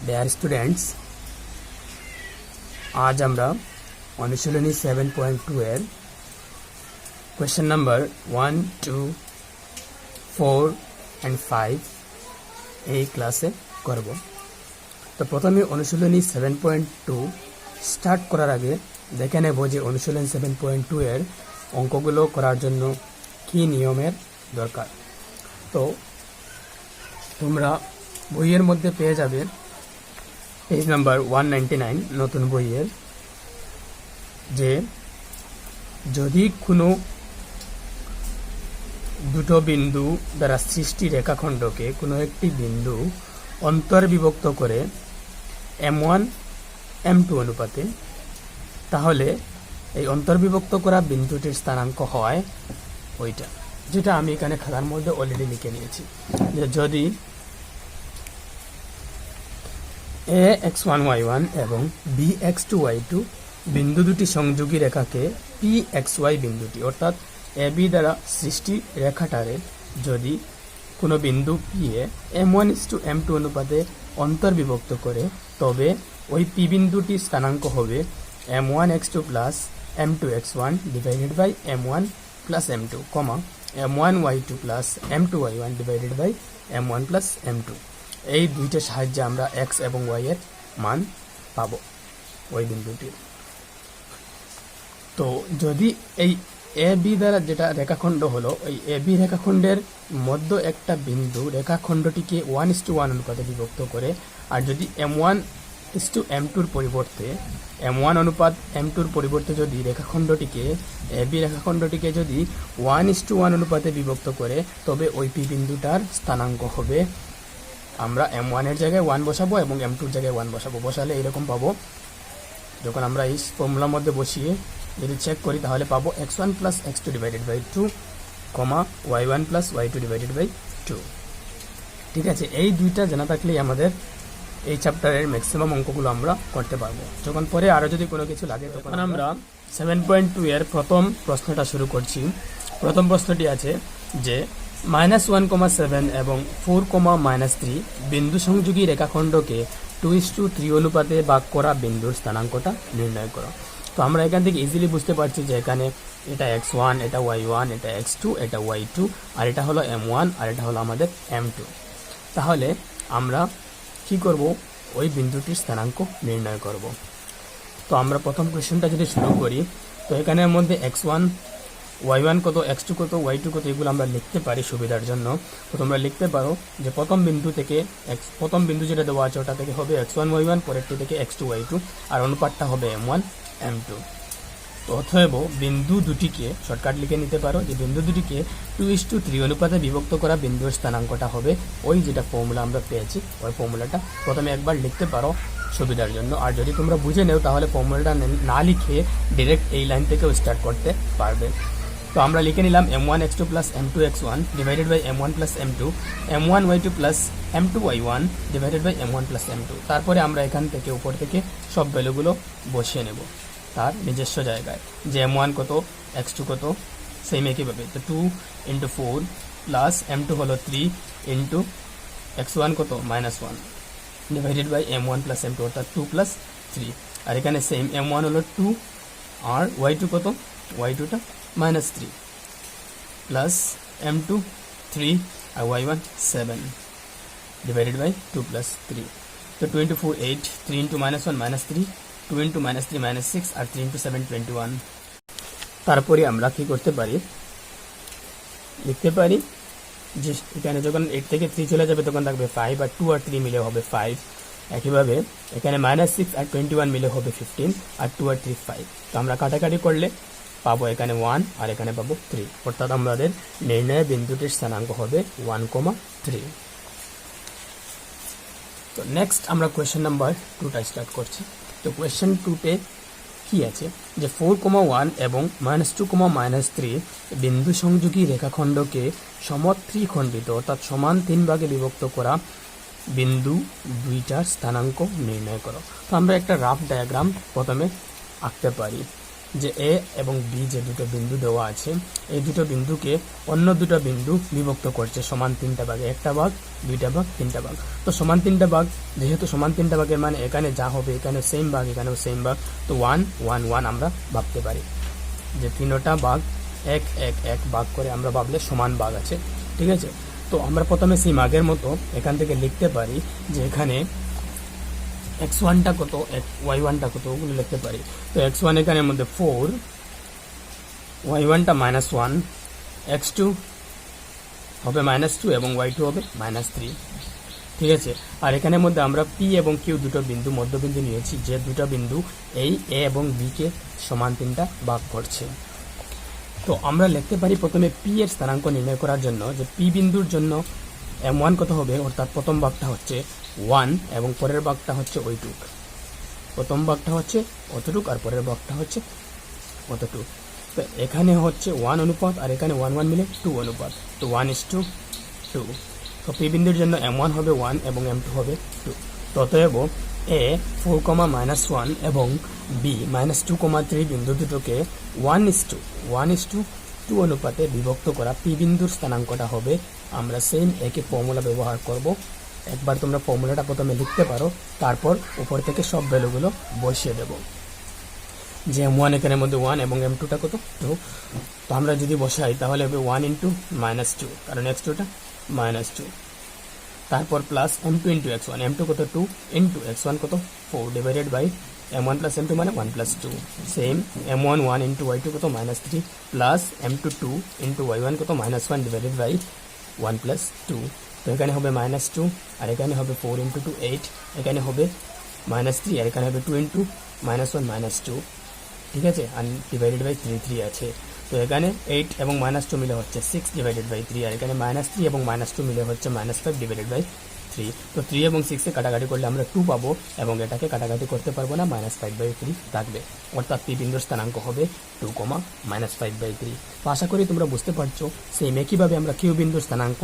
Dear students, আজ আমরা অনুশীলনী 7.2 এর কোয়েশ্চেন নাম্বার 1, 2, 4 and 5 এই ক্লাসে করব। তো প্রথমে অনুশীলনী 7.2 স্টার্ট করার আগে দেখে নেব যে অনুশীলনী 7.2 এর অঙ্কগুলো করার জন্য কী নিয়মের দরকার। তো তোমরা বইয়ের মধ্যে পেয়ে যাবে পেজ নাম্বার 199 নতুন বইয়ের, যে যদি কোনো দুটো বিন্দু দ্বারা সৃষ্টি রেখাখণ্ডকে কোনো একটি বিন্দু অন্তর্বিভক্ত করে m1 m2 অনুপাতে, তাহলে এই অন্তর্বিভক্ত করা বিন্দুটির স্থানাঙ্ক হয় ওইটা, যেটা আমি এখানে খাতার মধ্যে অলরেডি লিখে নিয়েছি। যে যদি ax1y1 এবং bx2y2 বিন্দু দুটি সংযোগী রেখাকে pxy বিন্দুটি অর্থাৎ ab দ্বারা সৃষ্টি রেখাটারে যদি কোনো বিন্দু p এ m1:m2 অনুপাতে অন্তর্বিভক্ত করে, তবে ওই p বিন্দুটির স্থানাঙ্ক হবে m1x2 plus m2x1 divided by m1 plus m2, m1y2 plus m2y1 divided by m1 plus m2। এই দুইটার সাহায্যে আমরা x এবং y এর মান পাব ওই বিন্দুটির। তো যদি এই এ বি দ্বারা যেটা রেখাখণ্ড হলো, এই এ বি রেখাখণ্ডের মধ্য একটা বিন্দু রেখাখণ্ডটিকে 1:1 অনুপাতে বিভক্ত করে, আর যদি m1:m2 পরিবর্তে m1 অনুপাত m2 পরিবর্তে যদি রেখাখণ্ডটিকে এ বি রেখাখণ্ডটিকে যদি 1:1 অনুপাতে বিভক্ত করে, তবে ওই পি বিন্দুটার স্থানাঙ্ক হবে, আমরা m1 এর জায়গায় 1 বসাবো এবং m2 এর জায়গায় 1 বসাবো। বসালে এরকম পাবো, যখন আমরা এই ফর্মুলার মধ্যে বসিয়ে যদি চেক করি তাহলে পাবো x1 plus x2 divided by 2, y1 plus y2 divided by 2। ঠিক আছে, এই দুইটা জানা থাকলেই আমাদের এই চ্যাপ্টারের ম্যাক্সিমাম অঙ্কগুলো আমরা করতে পারবো। যখন পরে আরও যদি কোনো কিছু লাগে তখন আমরা 7.2 এর প্রথম প্রশ্নটা শুরু করছি। প্রথম প্রশ্নটি আছে যে -1,7 এবং 4,-3 বিন্দু সংযোগী রেখাখণ্ডকে 2:3 অনুপাতে ভাগ করা বিন্দুর স্থানাঙ্কটা নির্ণয় করো। তো আমরা এখান থেকে ইজিলি বুঝতে পারছি যে এখানে এটা x1, এটা y1, এটা x2, এটা y2, আর এটা হলো m1, আর এটা হলো আমাদের m2। তাহলে আমরা কি করব, ওই বিন্দুটির স্থানাঙ্ক নির্ণয় করব। তো আমরা প্রথম কোশ্চেনটা যদি শুরু করি, তো এখানের মধ্যে x1 y1 কত, x2 কত, y2 কত, এগুলো আমরা লিখতে পারি সুবিধার জন্য। তো তোমরা লিখতে পারো যে প্রথম বিন্দু থেকে প্রথম বিন্দু যেটা দেওয়া আছে ওটা থেকে হবে x1 y1, পরেরটি থেকে x2 y2, আর অনুপাতটা হবে m1 m2। তো অতএব বিন্দু দুটিকে শর্টকাট লিখে নিতে পারো যে বিন্দু দুটিকে 2:3 অনুপাতে বিভক্ত করা বিন্দুর স্থানাঙ্কটা হবে ওই যেটা ফর্মুলা আমরা পেয়েছি, ওই ফর্মুলাটা প্রথমে একবার লিখতে পারো সুবিধার জন্য। আর যদি তোমরা বুঝে নেও তাহলে ফর্মুলাটা না লিখে ডিরেক্ট এই লাইন থেকেও স্টার্ট করতে পারবে। তো আমরা লিখে নিলাম m1x2 plus m2x1 divided by m1 plus m2, m1y2 plus m2y1 divided by m1 plus m2। তারপরে আমরা এখান থেকে উপর থেকে সব ভ্যালুগুলো বসিয়ে নেব তার নিজস্ব জায়গায়, যে m1 কত, x2 কত, সেম একইভাবে। তো 2 × 4 প্লাস m2 হলো 3 ইন্টু x1 কত -1 divided by m1 plus m2 অর্থাৎ 2 প্লাস 3। আর এখানে সেম m1 হলো 2 আর y2 কত, y2টা -3 প্লাস m2 3 আর y1 7 ডিভাইডেড বাই 2 প্লাস 3। তো 2 × 4 8, 3 × -1 -3, 2 × -3 -6, আর 3 × 7 21। তারপরে আমরা কি করতে পারি, লিখতে পারি যে এখানে যখন 8 থেকে 3 চলে যাবে তখন থাকবে 5, আর 2 আর 3 মিলে হবে 5। একইভাবে এখানে -6 আর 21 মিলে হবে 15, আর 2 আর 3 5। তো আমরা কাটাকাটি করলে পাবো এখানে 1 আর এখানে পাবো 3, অর্থাৎ আমাদের নির্ণয় বিন্দুটির স্থানাঙ্ক হবে 1,3। তো নেক্সট আমরা কোয়েশ্চেন নাম্বার 2টা স্টার্ট করছি। তো কোয়েশ্চেন 2তে কি আছে যে 4,1 এবং -2,-3 বিন্দু সংযোগী রেখাখণ্ডকে সমত্রিখণ্ডিত অর্থাৎ সমান 3 ভাগে বিভক্ত করা বিন্দু দুইটার স্থানাঙ্ক নির্ণয় করো। তো আমরা একটা রাফ ডায়াগ্রাম প্রথমে আঁকতে পারি। যে এ এবং বি যে দুটো বিন্দু দেওয়া আছে, এই দুটো বিন্দুকে অন্য দুটো বিন্দু বিভক্ত করছে সমান তিনটা ভাগে, একটা ভাগ, দুইটা ভাগ, তিনটা ভাগ। তো সমান তিনটা ভাগ, যেহেতু সমান তিনটা ভাগের মানে এখানে যা হবে এখানেও সেম ভাগ, এখানেও সেম ভাগ, তো 1 1 1 আমরা ভাবতে পারি যে তিনটা ভাগ এক এক এক ভাগ করে আমরা ভাবলে সমান ভাগ আছে। ঠিক আছে, তো আমরা প্রথমে সেম আগের মতো এখান থেকে লিখতে পারি যে এখানে x1টা কত, y1টা কত, ওগুলো লিখতে পারি। তো x1 এখানের মধ্যে 4, y1টা -1, x2 হবে -2 এবং y2 হবে -3। ঠিক আছে, আর এখানের মধ্যে আমরা p এবং q দুটো বিন্দু মধ্যবিন্দু নিয়েছি, যে দুটো বিন্দু এই a এবং b কে সমান তিনটা ভাগ করছে। তো আমরা লিখতে পারি প্রথমে p এর স্থানাঙ্ক নির্ণয় করার জন্য যে p বিন্দুর জন্য m1 কত হবে, অর্থাৎ প্রথম ভাগটা হচ্ছে 1 এবং পরের ভাগটা হচ্ছে ওইটুক। প্রথম ভাগটা হচ্ছে অতটুক আর পরের ভাগটা হচ্ছে অতটুক। তো এখানে হচ্ছে 1 অনুপাত আর এখানে 1 1 মিলে 2 অনুপাত, তো 1:2। তো p বিন্দুর জন্য m1 হবে 1 এবং m2 হবে 2। তো অতএব a 4, -1 এবং b -2, 3 বিন্দু দুটোকে 1:2 অনুপাতে বিভক্ত করা p বিন্দুর স্থানাঙ্কটা হবে, আমরা সেম একই ফর্মুলা ব্যবহার করব। একবার তোমরা ফর্মুলাটা প্রথমে লিখতে পারো, তারপর উপর থেকে সব ভ্যালুগুলো বসিয়ে দেব। যে m1 এখানের মধ্যে 1 এবং m2টা কত 2, তো আমরা যদি বসাই তাহলে হবে 1 × -2, কারণ x2টা -2, তারপর প্লাস m2 × x1, m2 কত 2 × x1 কত 4 ডিভাইডেড বাই m1 + m2 মানে 1 + 2, সেম m1 1 × y2 কত -3 প্লাস m2 2 × y1 কত -1 ডিভাইডেড বাই 1 + 2। তো এখানে হবে -2 আর এখানে হবে 4 × 2 8, এখানে হবে -3 আর এখানে হবে 2 × -1 -2। ঠিক আছে, আর ডিভাইডেড বাই 3 3 আছে, তো এখানে 8 এবং -2 মিলে হচ্ছে 6 ডিভাইডেড বাই 3, আর এখানে -3 এবং -2 মিলে হচ্ছে -5 ডিভাইডেড বাই 3। তো 3 এবং 6 এ কাটাকাটি করলে আমরা 2 পাবো এবং এটাকে কাটাকাটি করতে পারবো না, -5/3 থাকবে, অর্থাৎ p বিন্দুর স্থানাঙ্ক হবে 2, -5/3। তো আশা করি তোমরা বুঝতে পারছো। সেম একইভাবে আমরা q বিন্দুর স্থানাঙ্ক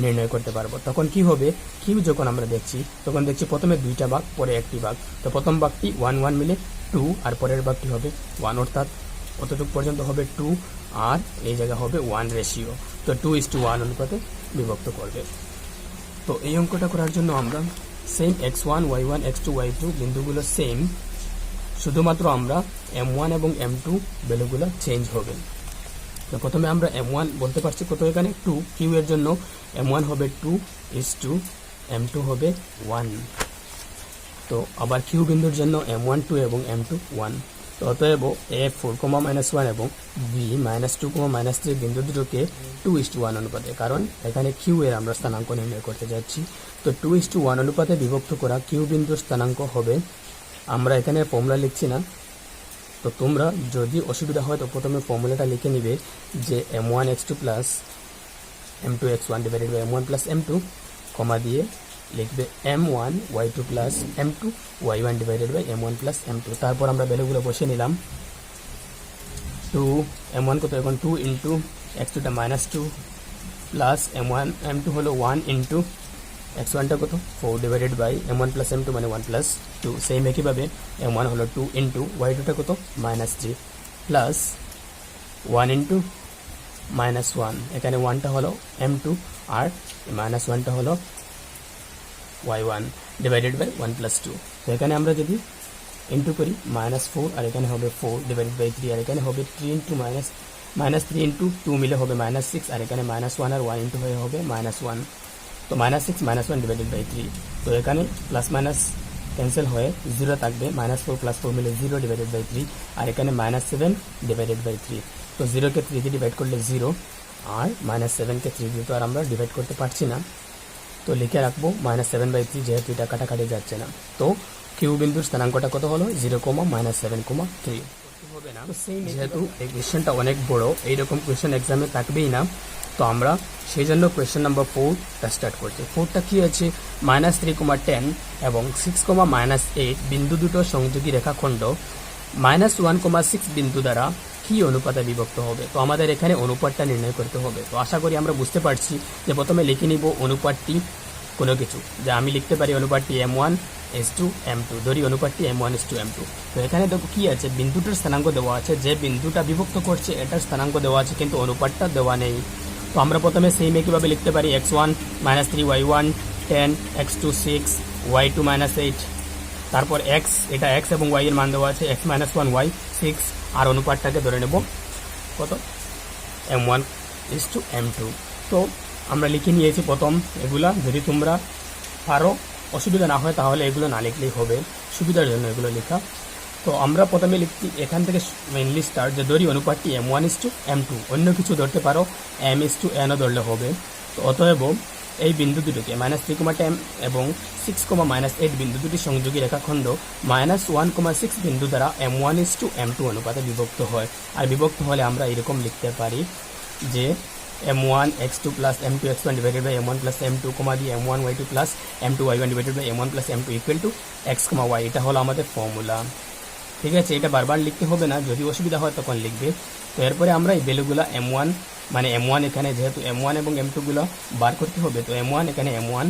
নির্ণয় করতে পারবো। তখন কি হবে, q যখন আমরা দেখছি তখন দেখছি প্রথমে দুইটা ভাগ পরে একটি ভাগ, তো প্রথম ভাগটি 1 1 মিলে 2 আর পরের ভাগটি হবে 1, অর্থাৎ অতটুকু পর্যন্ত হবে 2 আর এই জায়গা হবে 1 রেশিও, তো 2:1 অনুপাতে বিভক্ত করবে। তো এই অঙ্কটা করার জন্য আমরা same x1 y1 x2 y2 বিন্দুগুলো সেম, শুধুমাত্র আমরা m1 এবং m2 ভ্যালুগুলো চেঞ্জ হবে। তো প্রথমে আমরা m1 বলতে পারছি কত, এখানে 2, q এর জন্য m1 হবে 2:2, m2 হবে 1। তো আবার q বিন্দুর জন্য m1 2 এবং m2 1। তো অতএব a 4, -1 এবং b -2, -3 বিন্দু দুটোকে 2:1 অনুপাতে, কারণ এখানে q এর আমরা স্থানাঙ্ক নির্ণয় করতে যাচ্ছি, তো 2:1 অনুপাতে বিভক্ত করা q বিন্দুর স্থানাঙ্ক হবে, আমরা এখানে ফর্মুলা লিখছি না, তো তোমরা যদি অসুবিধা হয় তো প্রথমে ফর্মুলাটা লিখে নিবে যে m1 x2 plus m2 x1 divided by m1 plus m2, comma দিয়ে লিখবে m1 y2 plus m2 y1 divided by m1 plus m2। তারপর আমরা ভ্যালুগুলো বসিয়ে নিলাম। 2 m1 কত এখন 2 × x2টা -2 প্লাস m1 m2 হলো 1 × x1টা কত 4 divided by m1 plus m2 মানে 1 + 2। সেম একইভাবে m1 হলো 2 × y2টা কত -3 প্লাস 1 × -1, এখানে 1টা হলো m2 আর -1টা হলো y1 ডিভাইডেড বাই 1 + 2। তো এখানে আমরা যদি ইন্টু করি -4 আর এখানে হবে 4 ডিভাইডেড বাই 3 আর এখানে হবে 3 × 2 মিলে হবে -6 আর এখানে -1 আর 1 ইন্টু হয়ে হবে -1, তো -6 -1 ডিভাইডেড বাই 3। তো এখানে প্লাস মাইনাস ক্যান্সেল হয়ে 0 থাকবে, -4 + 4 মিলে 0 ডিভাইডেড বাই 3 আর এখানে -7 ডিভাইডেড বাই 3। তো 0কে 3 দিয়ে ডিভাইড করলে 0 আর -7কে 3 দিয়ে তো আর আমরা ডিভাইড করতে পারছি না, তো লিখে রাখবো -7/3, যেহেতু এটা কাটাকাটি যাচ্ছে না। তো কিউ বিন্দুর স্থানাঙ্কটা কত হলো 0, -7,3 হবে না। যেহেতু এই কোয়েশ্চেনটা অনেক বড়, এইরকম কোয়েশ্চেন এক্সামে থাকবেই না, তো আমরা সেই জন্য কোয়েশ্চেন নাম্বার 4টা স্টার্ট করছি। 4টা কি আছে, -3, 10 এবং 6, -8 বিন্দু দুটো সংযোগী রেখাখণ্ড -1, 6 বিন্দু দ্বারা কি অনুপাতে বিভক্ত হবে। তো আমাদের এখানে অনুপাতটা নির্ণয় করতে হবে। তো আশা করি আমরা বুঝতে পারছি যে প্রথমে লিখে নিব অনুপাতটি কোনো কিছু, যা আমি লিখতে পারি অনুপাতটি m1:m2, ধরি অনুপাতটি m1:m2। তো এখানে দেখো কি আছে, বিন্দুটার স্থানাঙ্ক দেওয়া আছে, যে বিন্দুটা বিভক্ত করছে এটার স্থানাঙ্ক দেওয়া আছে, কিন্তু অনুপাতটা দেওয়া নেই। তো আমরা প্রথমে সেম একইভাবে লিখতে পারি x1 -3 y1 10 x2 6 y2 -8, তারপর x, এটা x এবং y এর মান দেওয়া আছে, x -1 y 6, আর অনুপাতটাকে ধরে নেব কত, m1:m2। তো আমরা লিখে নিয়েছি প্রথম এগুলা, যদি তোমরা পারো অসুবিধা না হয় তাহলে এগুলো না লিখলেই হবে, সুবিধার জন্য এগুলো লেখা। তো আমরা প্রথমে লিখছি এখান থেকে মেইনলি স্টার্ট, যে ধরি অনুপাতটি m1:m2, অন্য কিছু ধরতে পারো, m:n ও ধরলে হবে। তো অতএব এই বিন্দু দুটোকে -3, 10 এবং 6, -8 বিন্দু দুটি সংযোগী রেখাখণ্ড -1, 6 বিন্দু দ্বারা m1:m2 অনুপাতে বিভক্ত হয়। আর বিভক্ত হলে আমরা এরকম লিখতে পারি যে m1x2 plus m2x1 divided by m1 plus m2, দিয়ে m1y2 plus m2y1 divided by m1 plus m2 equal to x, y। এটা হলো আমাদের ফর্মুলা। ঠিক আছে, এটা বারবার লিখতে হবে না, যদি অসুবিধা হয় তখন লিখবে। তো এরপরে আমরা এই ভ্যালুগুলো m1, মানে m1 এখানে যেহেতু m1 এবং m2 গুলো বার করতে হবে, তো m1 এখানে m1,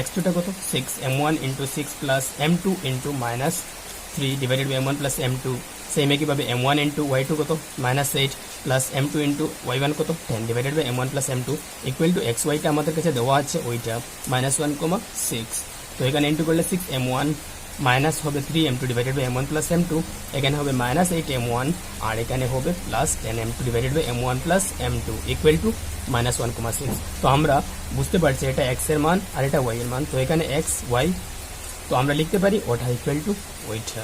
x2টা কত 6, m1 into 6 plus m2 into -3 divided by m1 plus m2, same একইভাবে m1 into y2 কত -8 প্লাস m2 into y1 কত 10 divided by m1 plus m2 equal to x, y টা আমাদের কাছে দেওয়া আছে ওইটা -1, 6। তো এখানে ইনটু করলে 6 m1 মাইনাস হবে 3 m2 divided by m1 plus m2, এখানে হবে -8 m1, আর এখানে হবে plus 10 m2 divided by m1 plus m2 equal to -1, 6। তো আমরা বুঝতে পারছি এটা x এর মান আর এটা y এর মান, তো এখানে x y, তো আমরা লিখতে পারি ওটা ইকুয়াল টু ওইটা,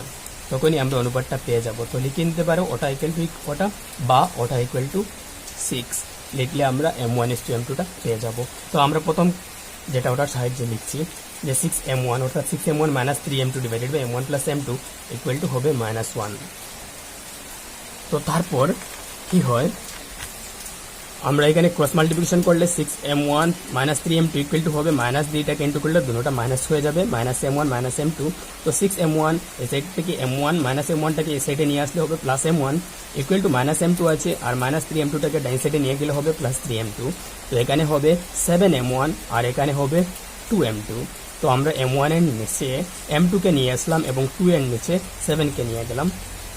তখনই আমরা অনুপাতটা পেয়ে যাব। তো লিখে নিতে পারো ওটা ইকুয়াল টু ওটা, বা ওটা ইকুয়াল টু 6 লিখলে আমরা m1:m2টা পেয়ে যাব। তো আমরা প্রথম যেটা ওটার সাহায্যে লিখছি যে 6m1, অর্থাৎ 6m1 -3m2 divided by m1 plus m2 equal two হবে -1। তো তারপর কি হয়, আমরা এখানে ক্রস মাল্টিপ্লিকেশন করলে 6m1 -3m2 ইকুয়াল টু হবে -3টাকে ইন্টু করলে দুটোটা মাইনাস হয়ে যাবে, -m1 -m2। তো 6m1 এই সাইড থেকে m1 -m1টাকে এই সাইডে নিয়ে আসলে হবে +m1 ইকুয়াল টু -m2 আছে, আর -3m2টাকে ডাইন সাইডে নিয়ে গেলে হবে +3m2। তো এখানে হবে 7m1 আর এখানে হবে 2m2। তো আমরা m1 এর নিচে m2কে নিয়ে আসলাম এবং 2 এর নিচে 7কে নিয়ে গেলাম।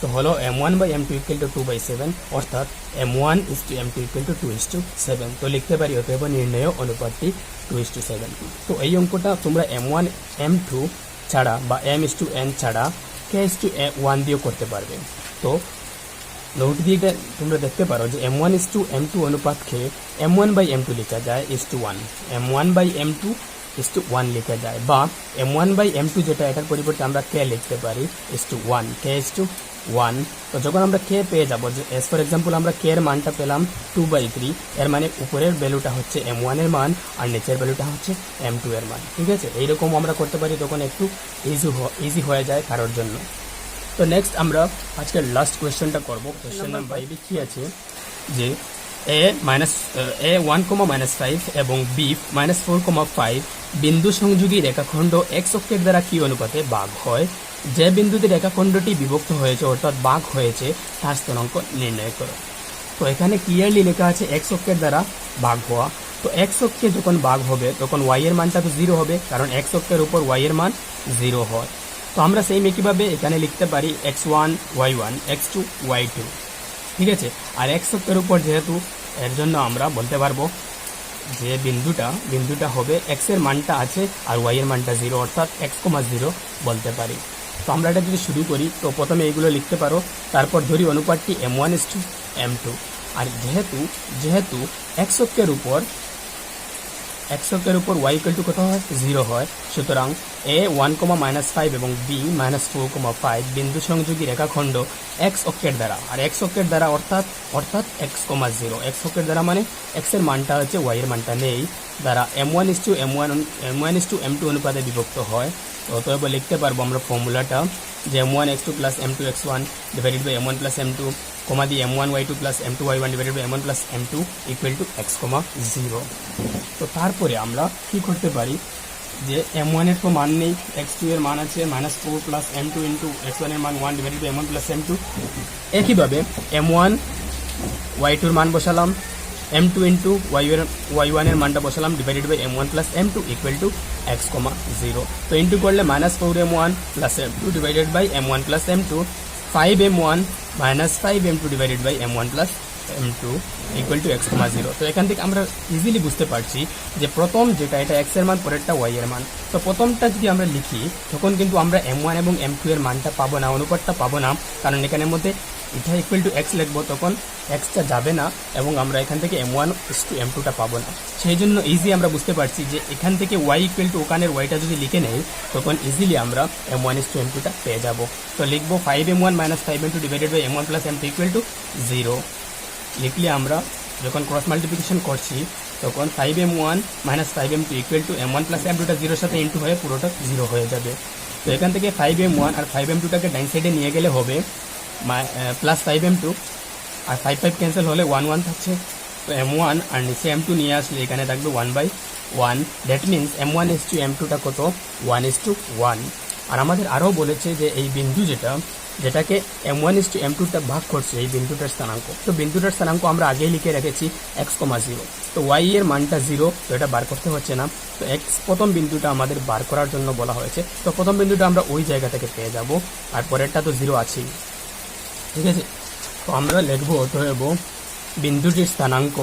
তো হলো m1/m2 ইকুয়াল টু 2/7, অর্থাৎ m1:m2 ইকুয়াল টু 2:7। তো লিখতে পারি অতএব নির্ণয় অনুপাতটি 2:7। তো এই অঙ্কটা তোমরা m1 m2 ছাড়া বা m:n ছাড়া k:1 দিয়েও করতে পারবে। তো নোট দিয়ে তোমরা দেখতে পারো যে m1:m2 অনুপাতকে m1/m2 লেখা যায় /1, m1/m2 1 লেখা যায়, বা m1/m2 যেটা এটার পরিবর্তে আমরা k লিখতে পারি /1, k:1। তো যখন আমরা k পেয়ে যাব, যে এস ফর এক্সাম্পল আমরা k এর মানটা পেলাম 2/3, এর মানে উপরের ভ্যালুটা হচ্ছে m1 এর মান আর নিচের ভ্যালুটা হচ্ছে m2 এর মান। ঠিক আছে, এইরকম আমরা করতে পারি, তখন একটু ইজি হয়ে যায় কারোর জন্য। তো নেক্সট আমরা আজকের লাস্ট কোয়েশ্চেনটা করব। কোয়েশ্চেন নাম্বার 5 কি আছে যে a1, -5 এবং b-4, 5 বিন্দু সংযোগী রেখাখণ্ড x অক্ষের দ্বারা কি অনুপাতে ভাগ হয়? যে বিন্দুতে রেখাখণ্ডটি বিভক্ত হয়েছে অর্থাৎ ভাগ হয়েছে তার স্থানাঙ্ক নির্ণয় করো। তো এখানে ক্লিয়ারলি লেখা আছে x অক্ষের দ্বারা ভাগ হওয়া। তো x অক্ষে যখন ভাগ হবে তখন y এর মানটা তো 0 হবে, কারণ x অক্ষের উপর y এর মান 0 হয়। তো আমরা সেই একইভাবে এখানে লিখতে পারি x1 y1 x2 y2। ঠিক আছে, আর x অক্ষের উপর যেহেতু, এর জন্য আমরা বলতে পারবো যে বিন্দুটা হবে x এর মানটা আছে আর y এর মানটা 0, অর্থাৎ x, 0 বলতে পারি। তো আমরা এটা যদি শুরু করি, তো প্রথমে এইগুলো লিখতে পারো, তারপর ধরি অনুপাতটি m1:m2, আর যেহেতু x অক্ষের উপর y ইকুয়াল টু কত হয় 0 হয়, সুতরাং a1, -5 এবং b-4, 5 বিন্দু সংযোগী রেখাখণ্ড x অক্ষের দ্বারা, আর x অক্ষের দ্বারা অর্থাৎ x, 0, x অক্ষের দ্বারা মানে x এর মানটা হচ্ছে y এর মানটা নেই, দ্বারা m1:m2 অনুপাতে বিভক্ত হয়। অতএব লিখতে পারবো আমরা ফর্মুলাটা যে m1x2 plus m2x1 divided by m1 plus m2, দিয়ে m1y2 plus m2y1 divided by m1 plus m2 equal to x, 0। তো তারপরে আমরা কি করতে পারি যে m1 এর তো মান নেই, x2 এর মান আছে -4 plus m2 into x1 এর মান 1 divided by m1 plus m2। একইভাবে m1 y2 এর মান বসালাম m2 ইন্টু y1 এর মানটা বসালাম divided by m1 plus m2 equal to x, 0। তো ইন্টু করলে -4m1 plus m2 divided by m1 plus m2, 5m1 minus 5m2 divided by m1 plus m2 equal to x, 0। তো এখান থেকে আমরা easily বুঝতে পারছি যে প্রথম যেটা এটা x এর মান, পরেরটা y এর মান। তো প্রথমটা যদি আমরা লিখি তখন কিন্তু আমরা m1 এবং m2 এর মানটা পাবো না, অনুপাতটা পাবো না, কারণ এখানের মধ্যে এটা ইকুয়াল টু x লিখবো, তখন xটা যাবে না এবং আমরা এখান থেকে m1:m2টা পাবো না। সেই জন্য ইজি আমরা বুঝতে পারছি যে এখান থেকে y ইকুয়াল টু ওখানের yটা যদি লিখে নেই তখন ইজিলি আমরা m1:m2টা পেয়ে যাব। তো লিখবো 5m1 minus 5m2 divided by m1 plus m2 equal to 0। লিখলে আমরা যখন ক্রস মাল্টিপ্লিকেশন করছি তখন 5m1 minus 5m2 equal to m1 plus m2টা 0-র সাথে ইন্টু হয়ে পুরোটা 0 হয়ে যাবে। তো এখান থেকে 5m1 আর 5m2টাকে ডাইন সাইডে নিয়ে গেলে হবে প্লাস 5m2, আর 5 ক্যান্সেল হলে 1 থাকছে। তো m1 আর নিচে m2 নিয়ে আসলে এখানে থাকবে 1/1। দ্যাট মিনস m1:m2টা কত? 1:1। আর আমাদের আরও বলেছে যে এই বিন্দু যেটাকে m1:m2টা ভাগ করছে এই বিন্দুটার স্থানাঙ্ক। তো বিন্দুটার স্থানাঙ্ক আমরা আগেই লিখে রেখেছি x, 0। তো y এর মানটা 0, তো এটা বার করতে হচ্ছে না। তো x প্রথম বিন্দুটা আমাদের বার করার জন্য বলা হয়েছে। তো প্রথম বিন্দুটা আমরা ওই জায়গা থেকে পেয়ে যাব, আর পরেরটা তো 0 আছেই, ঠিক আছে। তো আমরা লিখবো অতএব বিন্দুটির স্থানাঙ্ক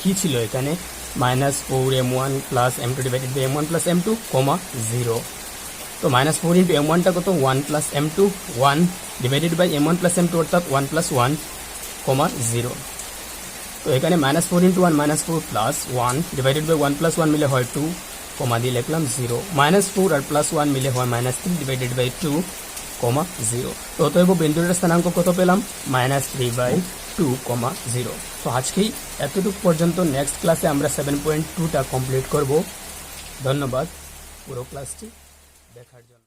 কী ছিল এখানে? -4m1 plus m2 divided by m1 plus m2, 0। তো -4 ইন্টু m1টা কত? 1 plus m2, 1 divided by m1 plus m2 অর্থাৎ 1 প্লাস 1, 0। তো এখানে -4 into 1 -4 plus 1 divided by 1 plus 1 মিলে হয় 2, দিয়ে লিখলাম 0। -4 আর প্লাস 1 মিলে হয় -3 ডিভাইডেড বাই 2, 0। তো অতএব বিন্দুটার স্থানাঙ্ক কত পেলাম? -3/2, 0। তো আজকেই এতটুকু পর্যন্ত। নেক্সট ক্লাসে আমরা 7.2টা কমপ্লিট করব। ধন্যবাদ পুরো ক্লাসটি দেখার জন্য।